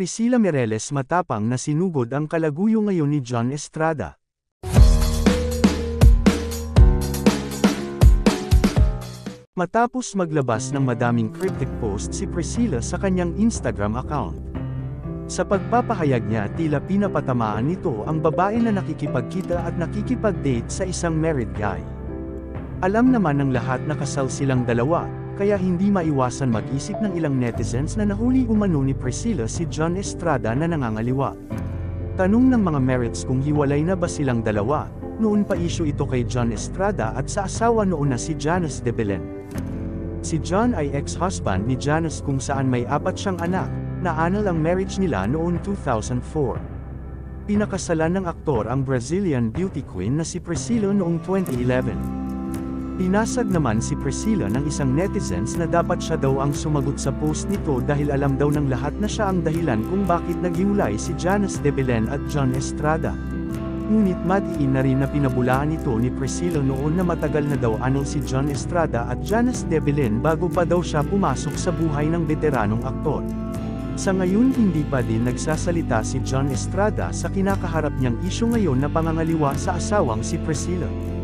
Priscilla Meireles matapang na sinugod ang kalaguyo ngayon ni John Estrada. Matapos maglabas ng madaming cryptic post si Priscilla sa kanyang Instagram account. Sa pagpapahayag niya tila pinapatamaan nito ang babae na nakikipagkita at nakikipag-date sa isang married guy. Alam naman ng lahat na kasal silang dalawa, kaya hindi maiwasan mag-isip ng ilang netizens na nahuli umano ni Priscilla si John Estrada na nangangaliwa. Tanong ng mga Merits kung hiwalay na ba silang dalawa, noon pa issue ito kay John Estrada at sa asawa noon na si Janice de Belen. Si John ay ex-husband ni Janice kung saan may 4 siyang anak, naanal ang marriage nila noong 2004. Pinakasalan ng aktor ang Brazilian beauty queen na si Priscilla noong 2011. Pinasag naman si Priscilla ng isang netizens na dapat siya daw ang sumagot sa post nito dahil alam daw ng lahat na siya ang dahilan kung bakit naghiwalay si Janice de Belen at John Estrada. Ngunit madiin na rin na pinabulaan ito ni Priscilla noon na matagal na daw anal si John Estrada at Janice de Belen bago pa daw siya pumasok sa buhay ng veteranong aktor. Sa ngayon hindi pa din nagsasalita si John Estrada sa kinakaharap niyang isyu ngayon na pangangaliwa sa asawang si Priscilla.